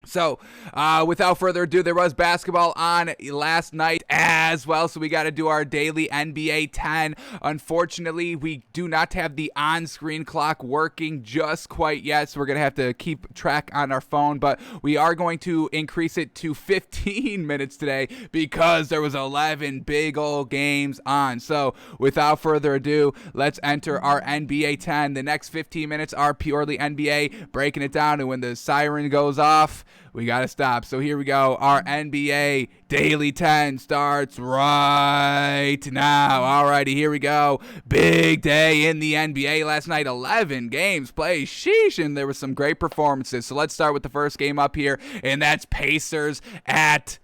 So, without further ado, there was basketball on last night as well, so we got to do our daily NBA 10. Unfortunately, we do not have the on-screen clock working just quite yet, so we're going to have to keep track on our phone, but we are going to increase it to 15 minutes today because there was 11 big old games on. So, without further ado, let's enter our NBA 10. The next 15 minutes are purely NBA, breaking it down, and when the siren goes off, we got to stop. So here we go. Our NBA Daily 10 starts right now. Alrighty, here we go. Big day in the NBA last night. 11 games played. Sheesh. And there were some great performances. So let's start with the first game up here, and that's Pacers at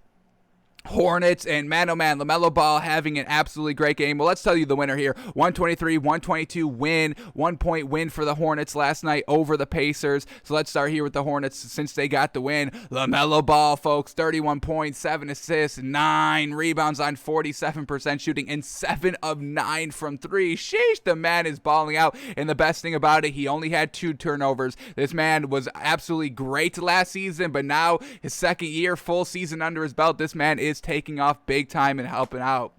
Hornets, and man, oh man, LaMelo Ball having an absolutely great game. Well, let's tell you the winner here. 123-122 win. 1 point win for the Hornets last night over the Pacers. So let's start here with the Hornets since they got the win. LaMelo Ball, folks, 31 points, 7 assists, 9 rebounds on 47% shooting, and 7 of 9 from 3. Sheesh, the man is balling out. And the best thing about it, he only had 2 turnovers. This man was absolutely great last season, but now his second year, full season under his belt, this man is taking off big time and helping out.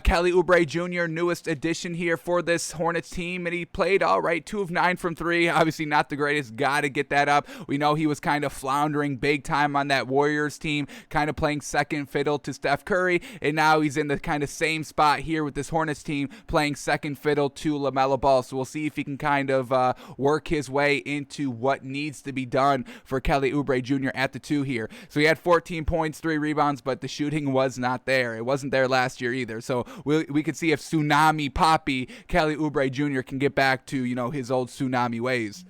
Kelly Oubre Jr., newest addition here for this Hornets team, and he played all right, 2 of 9 from 3. Obviously not the greatest, got to get that up. We know he was kind of floundering big time on that Warriors team, kind of playing second fiddle to Steph Curry, and now he's in the kind of same spot here with this Hornets team, playing second fiddle to LaMelo Ball. So we'll see if he can kind of work his way into what needs to be done for Kelly Oubre Jr. at the 2 here. So he had 14 points, 3 rebounds, but the shooting was not there. It wasn't there last year either. So we could see if Tsunami Poppy Kelly Oubre Jr. can get back to, his old Tsunami ways.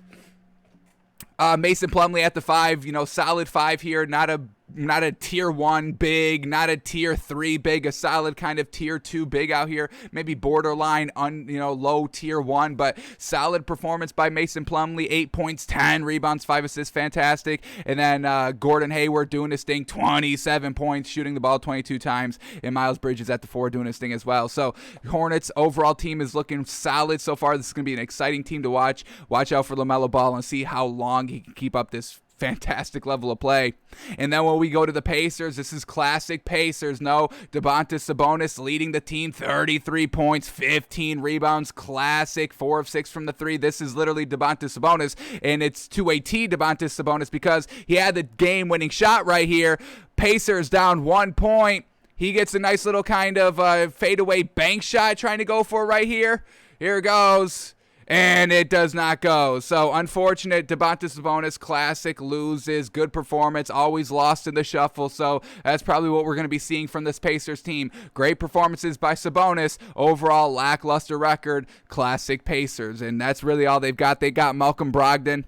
Mason Plumlee at the 5, solid 5 here, not a tier 1 big, not a tier 3 big, a solid kind of tier 2 big out here, maybe borderline low tier 1, but solid performance by Mason Plumlee. 8 points, 10 rebounds, 5 assists, fantastic. And then Gordon Hayward doing his thing, 27 points, shooting the ball 22 times, and Miles Bridges at the 4 doing his thing as well. So Hornets overall team is looking solid so far. This is going to be an exciting team to watch. Watch out for LaMelo Ball and see how long he can keep up this fantastic level of play. And then when we go to the Pacers, this is classic Pacers. No, Domantas Sabonis leading the team, 33 points, 15 rebounds, classic, 4 of 6 from the 3. This is literally Domantas Sabonis, and it's two-way T Domantas Sabonis because he had the game-winning shot right here. Pacers down 1 point. He gets a nice little kind of fadeaway bank shot trying to go for right here. Here it goes. And it does not go. So, unfortunate. Domantas Sabonis, classic, loses. Good performance. Always lost in the shuffle. So, that's probably what we're going to be seeing from this Pacers team. Great performances by Sabonis. Overall, lackluster record. Classic Pacers. And that's really all they've got. They got Malcolm Brogdon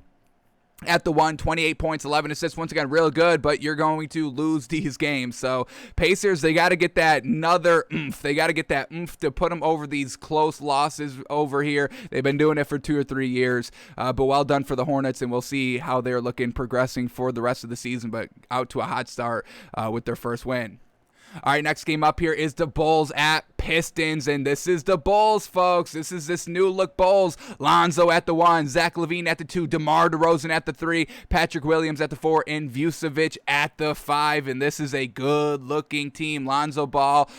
at the 1, 28 points, 11 assists. Once again, real good, but you're going to lose these games. So Pacers, they got to get that another oomph. They got to get that oomph to put them over these close losses over here. They've been doing it for 2 or 3 years, but well done for the Hornets, and we'll see how they're looking progressing for the rest of the season, but out to a hot start with their first win. All right, next game up here is the Bulls at Pistons, and this is the Bulls, folks. This is this new look Bulls. Lonzo at the 1, Zach LaVine at the 2, DeMar DeRozan at the 3, Patrick Williams at the 4, and Vucevic at the 5, and this is a good-looking team. Lonzo Ball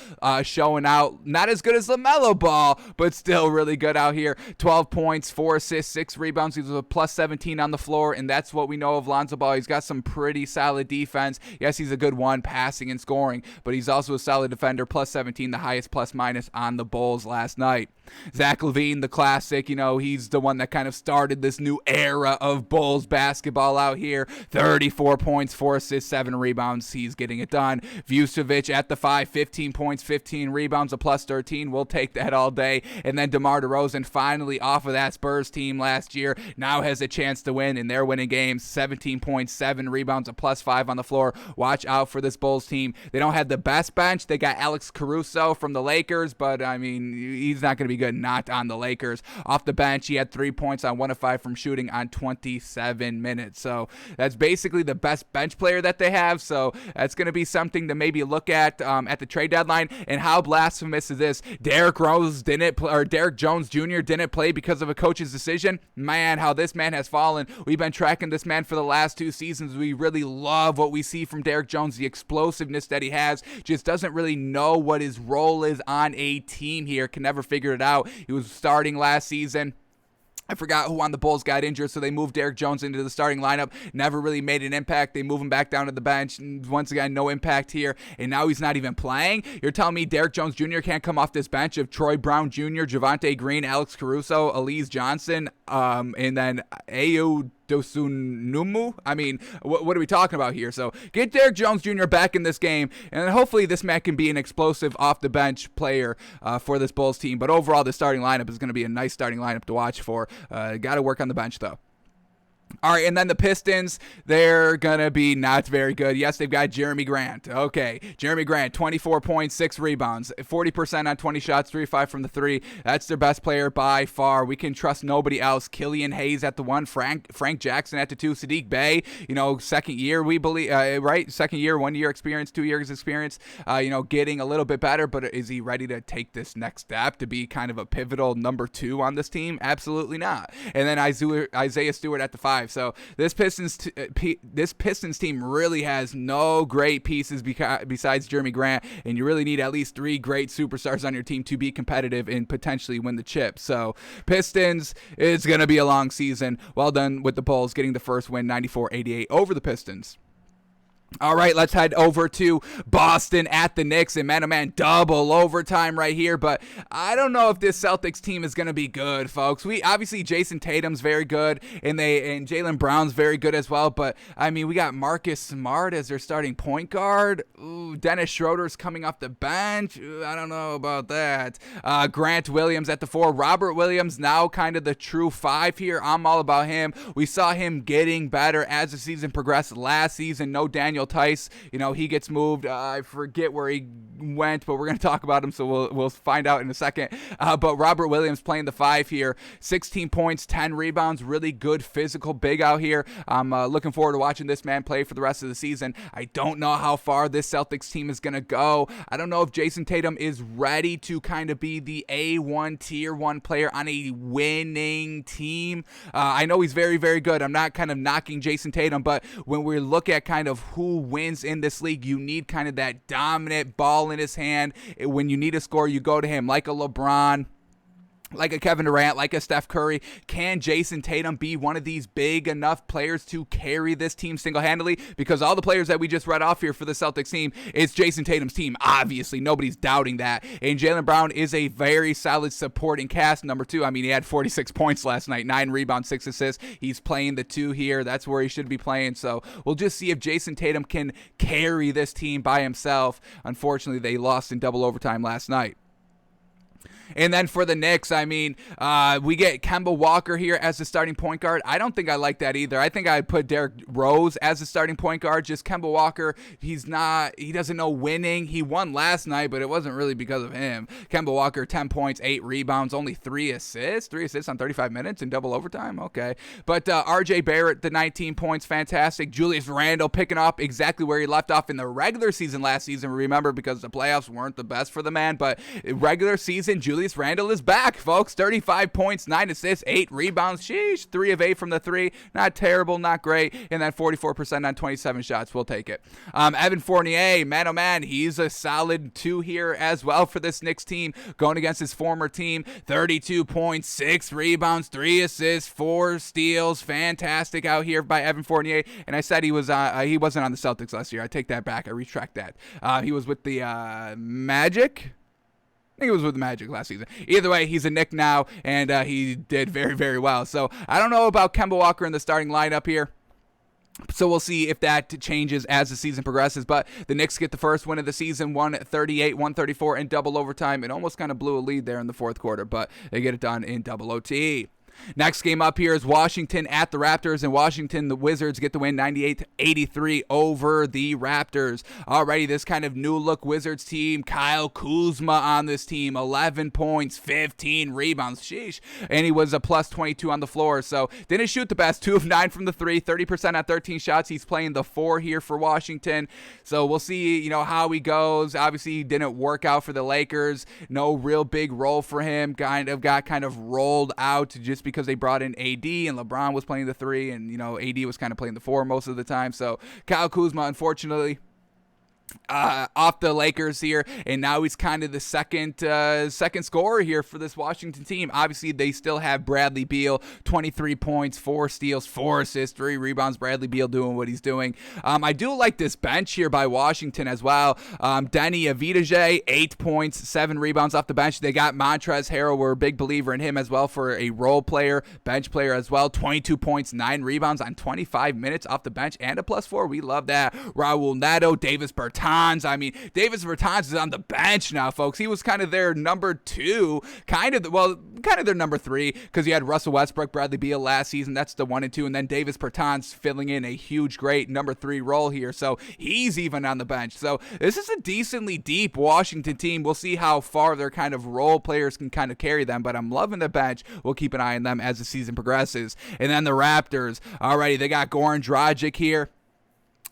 showing out, not as good as LaMelo Ball, but still really good out here. 12 points, 4 assists, 6 rebounds. He was a plus 17 on the floor, and that's what we know of Lonzo Ball. He's got some pretty solid defense. Yes, he's a good one, passing and scoring, but he's also a solid defender, plus 17, the highest plus minus on the Bulls last night. Zach LaVine, the classic, he's the one that kind of started this new era of Bulls basketball out here. 34 points, 4 assists, 7 rebounds. He's getting it done. Vucevic at the 5, 15 points, 15 rebounds, a plus 13. We'll take that all day. And then DeMar DeRozan, finally off of that Spurs team last year, now has a chance to win, and they're winning games. 17 points, 7 rebounds, a plus 5 on the floor. Watch out for this Bulls team. They don't have the best bench. They got Alex Caruso from the Lakers, but, he's not going to be be good, not on the Lakers. Off the bench, he had 3 points on 1 of 5 from shooting on 27 minutes. So that's basically the best bench player that they have. So that's going to be something to maybe look at the trade deadline. And how blasphemous is this? Derrick Jones Jr. didn't play because of a coach's decision. Man, how this man has fallen. We've been tracking this man for the last 2 seasons. We really love what we see from Derrick Jones, the explosiveness that he has. Just doesn't really know what his role is on a team here. Can never figure it out. He was starting last season. I forgot who on the Bulls got injured, so they moved Derrick Jones into the starting lineup. Never really made an impact. They move him back down to the bench. Once again, no impact here. And now he's not even playing? You're telling me Derrick Jones Jr. can't come off this bench of Troy Brown Jr., Javonte Green, Alex Caruso, Elise Johnson, and then Ayo Dosunmu? I mean, what are we talking about here? So get Derrick Jones Jr. back in this game, and hopefully this man can be an explosive off-the-bench player for this Bulls team. But overall, the starting lineup is going to be a nice starting lineup to watch for. Got to work on the bench, though. All right, and then the Pistons, they're going to be not very good. Yes, they've got Jeremy Grant. Okay, Jeremy Grant, 24 points, 6 rebounds, 40% on 20 shots, 3-5 from the 3. That's their best player by far. We can trust nobody else. Killian Hayes at the 1, Frank Jackson at the 2, Sadiq Bey, second year, we believe, right? Second year, 1 year experience, 2 years experience, getting a little bit better, but is he ready to take this next step to be kind of a pivotal number 2 on this team? Absolutely not. And then Isaiah Stewart at the 5. So this Pistons team really has no great pieces besides Jeremy Grant, and you really need at least 3 great superstars on your team to be competitive and potentially win the chip. So Pistons, it's going to be a long season. Well done with the Bulls getting the first win, 94-88 over the Pistons. All right, let's head over to Boston at the Knicks, and man, double overtime right here, but I don't know if this Celtics team is going to be good, folks. Obviously Jason Tatum's very good, and Jaylen Brown's very good as well, but I mean, we got Marcus Smart as their starting point guard. Ooh, Dennis Schroeder's coming off the bench. Ooh, I don't know about that. Grant Williams at the 4. Robert Williams now kind of the true 5 here. I'm all about him. We saw him getting better as the season progressed last season. No Daniel Tice, he gets moved. I forget where he went, but we're going to talk about him, so we'll find out in a second. But Robert Williams playing the 5 here, 16 points, 10 rebounds, really good physical big out here. I'm looking forward to watching this man play for the rest of the season. I don't know how far this Celtics team is going to go. I don't know if Jason Tatum is ready to kind of be the A1 tier 1 player on a winning team. I know he's very, very good. I'm not kind of knocking Jason Tatum, but when we look at kind of who wins in this league, you need kind of that dominant ball in his hand. When you need a score, you go to him, like a LeBron, like a Kevin Durant, like a Steph Curry. Can Jason Tatum be one of these big enough players to carry this team single-handedly? Because all the players that we just read off here for the Celtics team, it's Jason Tatum's team. Obviously, nobody's doubting that. And Jaylen Brown is a very solid supporting cast. Number 2, I mean, he had 46 points last night, 9 rebounds, 6 assists. He's playing the 2 here. That's where he should be playing. So we'll just see if Jason Tatum can carry this team by himself. Unfortunately, they lost in double overtime last night. And then for the Knicks, I mean, we get Kemba Walker here as the starting point guard. I don't think I like that either. I think I'd put Derrick Rose as the starting point guard. Just Kemba Walker, he doesn't know winning. He won last night, but it wasn't really because of him. Kemba Walker, 10 points, 8 rebounds, only 3 assists. 3 assists on 35 minutes in double overtime? Okay. But RJ Barrett, the 19 points, fantastic. Julius Randle picking up exactly where he left off in the regular season last season. Remember, because the playoffs weren't the best for the man, but regular season, Julius Randle is back, folks. 35 points, 9 assists, 8 rebounds. Sheesh, 3 of 8 from the 3. Not terrible, not great. And then 44% on 27 shots. We'll take it. Evan Fournier, man, oh man, he's a solid 2 here as well for this Knicks team, going against his former team. 32 points, 6 rebounds, 3 assists, 4 steals. Fantastic out here by Evan Fournier. And I said he wasn't on the Celtics last year. I take that back. I retract that. He was with the Magic. I think it was with the Magic last season. Either way, he's a Knick now, and he did very, very well. So I don't know about Kemba Walker in the starting lineup here. So we'll see if that changes as the season progresses. But the Knicks get the first win of the season, 138-134 in double overtime, and almost kind of blew a lead there in the fourth quarter. But they get it done in double OT. Next game up here is Washington at the Raptors, and Washington, the Wizards, get the win 98-83 over the Raptors. Alrighty, this kind of new-look Wizards team, Kyle Kuzma on this team, 11 points, 15 rebounds, sheesh, and he was a plus 22 on the floor, so didn't shoot the best, 2 of 9 from the 3, 30% on 13 shots. He's playing the 4 here for Washington, so we'll see, how he goes. Obviously, he didn't work out for the Lakers, no real big role for him, got rolled out just because they brought in AD and LeBron was playing the 3 and, AD was kind of playing the 4 most of the time. So Kyle Kuzma, unfortunately, off the Lakers here, and now he's kind of the second scorer here for this Washington team. Obviously, they still have Bradley Beal, 23 points, 4 steals, 4 assists, 3 rebounds. Bradley Beal doing what he's doing. I do like this bench here by Washington as well. Denny Avdija, 8 points, 7 rebounds off the bench. They got Montrezl Harrell. We're a big believer in him as well for a role player, bench player as well. 22 points, 9 rebounds on 25 minutes off the bench and a plus 4. We love that. Raul Neto, Davis Bertans. Davis Bertans is on the bench now, folks. He was kind of their number 2, kind of their number 3, because you had Russell Westbrook, Bradley Beal last season. That's the 1 and 2, and then Davis Bertans filling in a huge, great number 3 role here. So he's even on the bench. So this is a decently deep Washington team. We'll see how far their kind of role players can kind of carry them, but I'm loving the bench. We'll keep an eye on them as the season progresses. And then the Raptors. Alrighty, they got Goran Dragic here,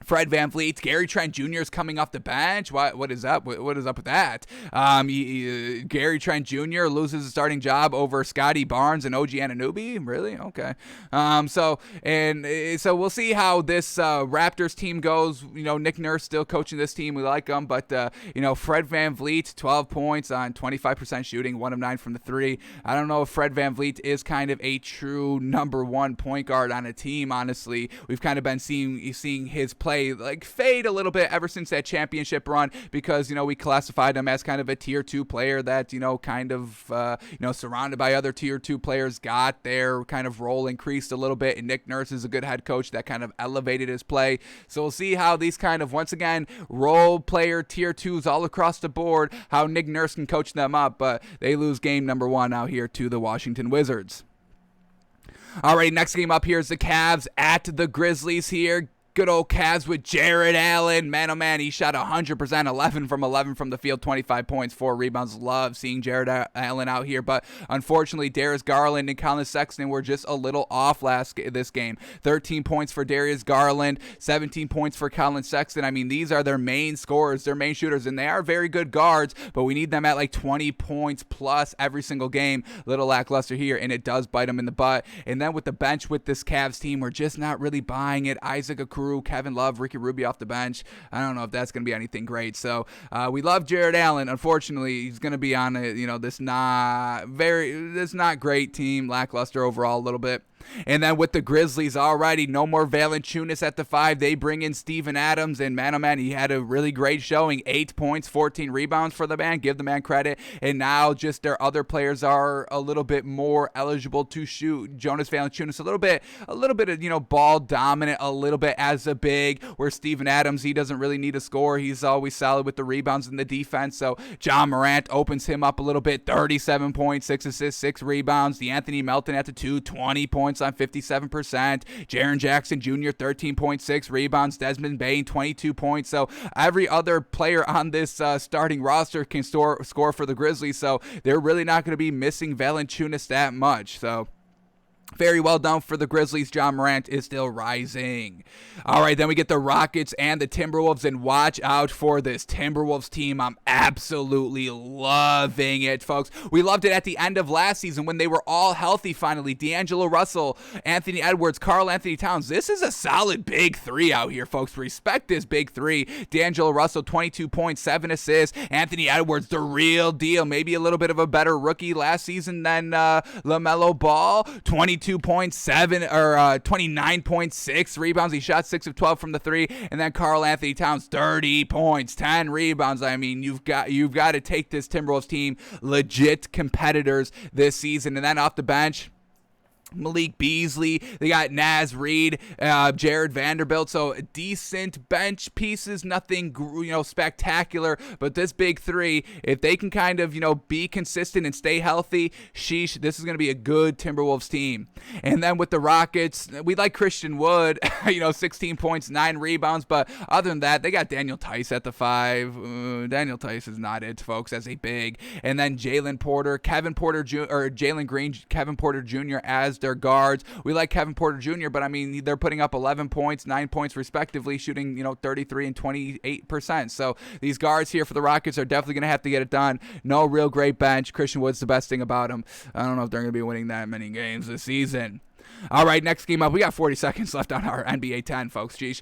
Fred VanVleet, Gary Trent Jr. is coming off the bench. What is up? What is up with that? Gary Trent Jr. loses his starting job over Scotty Barnes and OG Anunoby. Really? Okay. So we'll see how this Raptors team goes. Nick Nurse still coaching this team. We like him, but Fred VanVleet, 12 points on 25% shooting, 1 of 9 from the 3. I don't know if Fred VanVleet is kind of a true number 1 point guard on a team. Honestly, we've kind of been seeing his play fade a little bit ever since that championship run, because we classified him as kind of a tier 2 player that surrounded by other tier 2 players, got their kind of role increased a little bit, and Nick Nurse is a good head coach that kind of elevated his play. So we'll see how these kind of, once again, role player tier 2s all across the board, how Nick Nurse can coach them up, but they lose game number 1 out here to the Washington Wizards. Alright, next game up here is the Cavs at the Grizzlies here. Good old Cavs with Jared Allen. Man, oh man, he shot 100%, 11 from 11 from the field, 25 points, 4 rebounds. Love seeing Jared Allen out here, but unfortunately, Darius Garland and Collin Sexton were just a little off this game. 13 points for Darius Garland, 17 points for Collin Sexton. These are their main scorers, their main shooters, and they are very good guards, but we need them at 20 points plus every single game. Little lackluster here, and it does bite them in the butt. And then with the bench with this Cavs team, we're just not really buying it. Isaac Okoro, Kevin Love, Ricky Rubio off the bench. I don't know if that's going to be anything great. So we love Jared Allen. Unfortunately, he's going to be on this not great team, lackluster overall a little bit. And then with the Grizzlies, alrighty, no more Valanciunas at the 5. They bring in Steven Adams, and man, oh man, he had a really great showing. 8 points, 14 rebounds for the man. Give the man credit. And now just their other players are a little bit more eligible to shoot. Jonas Valanciunas, a little bit of, ball dominant a little bit as a big, where Steven Adams, he doesn't really need a score. He's always solid with the rebounds and the defense. So John Morant opens him up a little bit. 37 points, 6 assists, 6 rebounds. DeAnthony Melton at the 2, 20 points on 57%. Jaren Jackson Jr., 13.6 rebounds. Desmond Bane, 22 points. So every other player on this starting roster can score for the Grizzlies. So they're really not going to be missing Valanciunas that much. So very well done for the Grizzlies. John Morant is still rising. All right, then we get the Rockets and the Timberwolves, and watch out for this Timberwolves team. I'm absolutely loving it, folks. We loved it at the end of last season when they were all healthy finally. D'Angelo Russell, Anthony Edwards, Karl Anthony Towns. This is a solid big 3 out here, folks. Respect this big 3. D'Angelo Russell, 22 points, 7 assists. Anthony Edwards, the real deal. Maybe a little bit of a better rookie last season than LaMelo Ball. 22.7 or 29.6 rebounds. He shot 6 of 12 from the 3. And then Karl Anthony Towns, 30 points, 10 rebounds. You've got to take this Timberwolves team legit competitors this season. And then off the bench, Malik Beasley, they got Naz Reid, Jared Vanderbilt, so decent bench pieces, nothing spectacular, but this big three, if they can kind of be consistent and stay healthy, sheesh, this is going to be a good Timberwolves team. And then with the Rockets, we like Christian Wood, 16 points, 9 rebounds, but other than that, they got Daniel Tice at the 5. Daniel Tice is not it, folks, as a big. And then Jalen Green, Kevin Porter Jr. as their guards. We like Kevin Porter Jr., but I mean, they're putting up 11 points, 9 points respectively, shooting 33 and 28%. So these guards here for the Rockets are definitely going to have to get it done. No real great bench. Christian Wood's the best thing about him. I don't know if they're going to be winning that many games this season. All right, next game up. We got 40 seconds left on our NBA 10, folks. Jeez.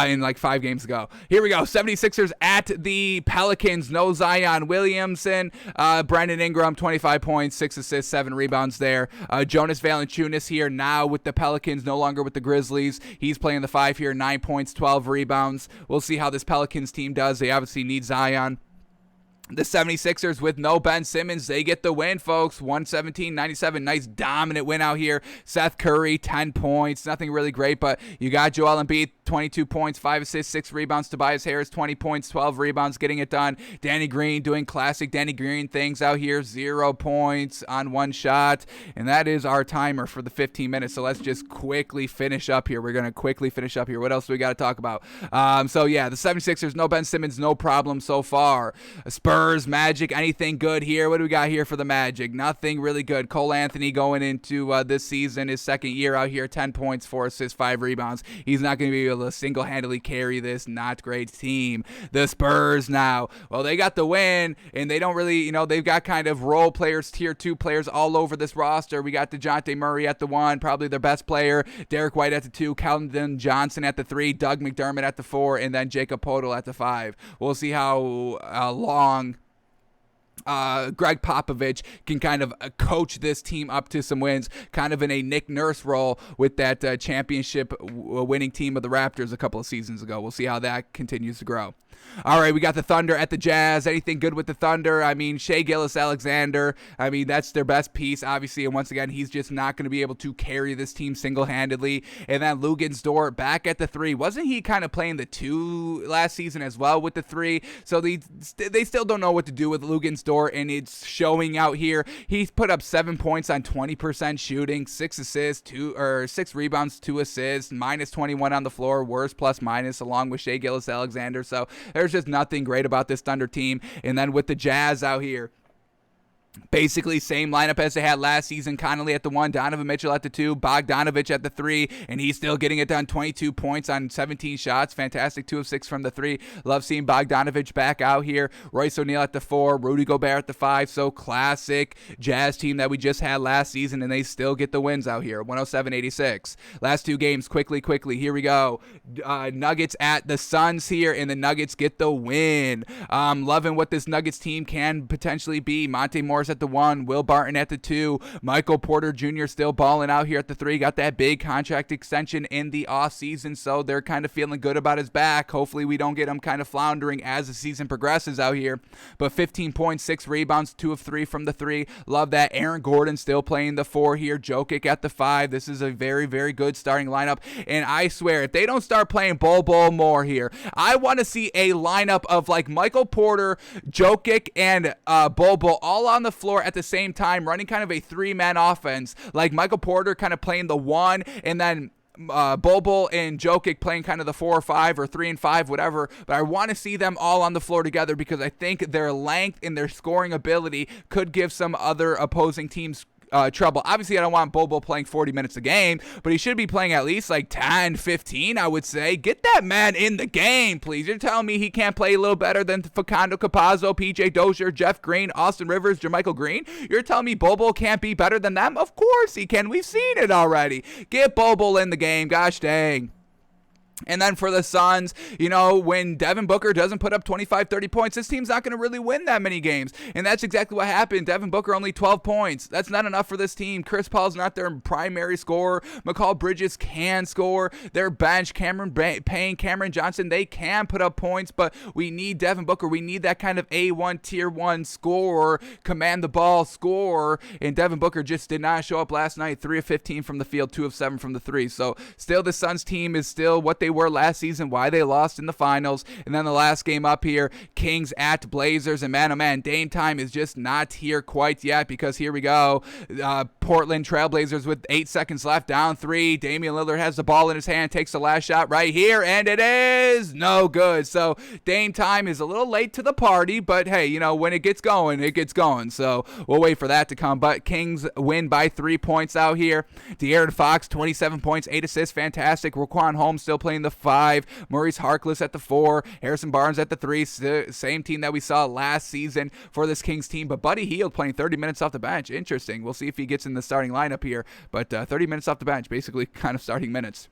In like 5 games ago. Here we go. 76ers at the Pelicans. No Zion Williamson. Brandon Ingram, 25 points, 6 assists, 7 rebounds there. Jonas Valanciunas here now with the Pelicans, no longer with the Grizzlies. He's playing the 5 here, 9 points, 12 rebounds. We'll see how this Pelicans team does. They obviously need Zion. The 76ers with no Ben Simmons, they get the win, folks. 117-97. Nice dominant win out here. Seth Curry, 10 points. Nothing really great, but you got Joel Embiid, 22 points, 5 assists, 6 rebounds. Tobias Harris, 20 points, 12 rebounds, getting it done. Danny Green doing classic Danny Green things out here. 0 points on 1 shot. And that is our timer for the 15 minutes. So let's just quickly finish up here. We're going to quickly finish up here. What else do we got to talk about? So yeah, the 76ers, no Ben Simmons, no problem so far. Spurs, Magic, anything good here? What do we got here for the Magic? Nothing really good. Cole Anthony going into this season, his second year out here, 10 points, 4 assists, 5 rebounds. He's not going to be able to single-handedly carry this not great team. The Spurs now, well, they got the win, and they don't really, they've got kind of role players, tier 2 players all over this roster. We got DeJounte Murray at the 1, probably their best player. Derek White at the 2, Keldon Johnson at the 3, Doug McDermott at the 4, and then Jacob Poeltl at the 5. We'll see how long Greg Popovich can kind of coach this team up to some wins, kind of in a Nick Nurse role with that championship winning team of the Raptors a couple of seasons ago. We'll see how that continues to grow. All right, we got the Thunder at the Jazz. Anything good with the Thunder? I mean, Shai Gilgeous-Alexander, I mean, that's their best piece, obviously, and once again, he's just not going to be able to carry this team single-handedly. And then Luguentz back at the 3. Wasn't he kind of playing the 2 last season as well with the 3? So they still don't know what to do with Luguentz, and it's showing out here. He's put up 7 points on 20% shooting, 6 assists, 6 rebounds, 2 assists, minus 21 on the floor, worst plus minus, along with Shai Gilgeous-Alexander. So there's just nothing great about this Thunder team. And then with the Jazz out here, basically same lineup as they had last season. Connolly at the 1, Donovan Mitchell at the 2, Bogdanovich at the 3, and he's still getting it done. 22 points on 17 shots. Fantastic, 2 of 6 from the 3. Love seeing Bogdanovich back out here. Royce O'Neal at the 4, Rudy Gobert at the 5. So classic Jazz team that we just had last season, and they still get the wins out here. 107-86. Last 2 games, quickly. Here we go. Nuggets at the Suns here, and the Nuggets get the win. Loving what this Nuggets team can potentially be. Monte Morris at the 1, Will Barton at the 2, Michael Porter Jr. still balling out here at the 3, got that big contract extension in the offseason, so they're kind of feeling good about his back. Hopefully we don't get him kind of floundering as the season progresses out here, but 15 points, 6 rebounds, 2 of 3 from the 3. Love that. Aaron Gordon still playing the 4 here, Jokic at the 5. This is a very, very good starting lineup, and I swear, if they don't start playing Bol more here, I want to see a lineup of like Michael Porter, Jokic, and Bol all on the floor at the same time, running kind of a 3-man offense, like Michael Porter kind of playing the 1, and then Bol and Jokic playing kind of the 4 or 5 or 3 and 5, whatever. But I want to see them all on the floor together because I think their length and their scoring ability could give some other opposing teams trouble. Obviously, I don't want Bobo playing 40 minutes a game, but he should be playing at least like 10, 15, I would say. Get that man in the game, please. You're telling me he can't play a little better than Facundo Campazzo, PJ Dozier, Jeff Green, Austin Rivers, JaMychal Green? You're telling me Bobo can't be better than them? Of course he can. We've seen it already. Get Bobo in the game. Gosh dang. And then for the Suns, when Devin Booker doesn't put up 25, 30 points, this team's not going to really win that many games. And that's exactly what happened. Devin Booker only 12 points. That's not enough for this team. Chris Paul's not their primary scorer. McCall Bridges can score. Their bench, Cameron Payne, Cameron Johnson, they can put up points, but we need Devin Booker. We need that kind of A1, tier 1 scorer, command the ball scorer. And Devin Booker just did not show up last night. 3 of 15 from the field, 2 of 7 from the three. So still the Suns team is still what they were last season, why they lost in the finals. And then the last game up here, Kings at Blazers, and man, oh man, Dame time is just not here quite yet, because here we go, Portland Trailblazers with 8 seconds left, down 3, Damian Lillard has the ball in his hand, takes the last shot right here, and it is no good. So Dame time is a little late to the party, but hey, when it gets going, it gets going. So we'll wait for that to come. But Kings win by 3 points out here. De'Aaron Fox, 27 points, 8 assists, fantastic. Raquan Holmes still playing the 5, Maurice Harkless at the 4, Harrison Barnes at the 3, same team that we saw last season for this Kings team, but Buddy Hield playing 30 minutes off the bench. Interesting. We'll see if he gets in the starting lineup here, but 30 minutes off the bench, basically kind of starting minutes.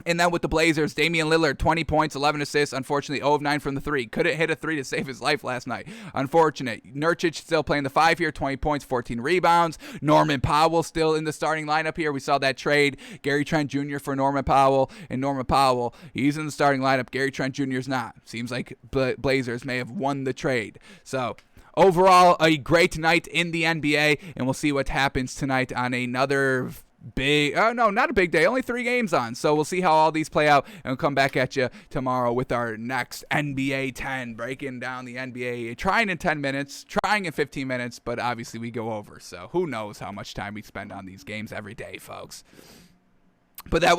And then with the Blazers, Damian Lillard, 20 points, 11 assists. Unfortunately, 0 of 9 from the 3. Couldn't hit a 3 to save his life last night. Unfortunate. Nurkic still playing the 5 here, 20 points, 14 rebounds. Norman Powell still in the starting lineup here. We saw that trade, Gary Trent Jr. for Norman Powell. And Norman Powell, he's in the starting lineup. Gary Trent Jr. is not. Seems like Blazers may have won the trade. So overall, a great night in the NBA. And we'll see what happens tonight on another not a big day, only 3 games on, so we'll see how all these play out, and we'll come back at you tomorrow with our next NBA 10, breaking down the NBA, trying in 10 minutes, trying in 15 minutes, but obviously we go over, so who knows how much time we spend on these games every day, folks. But that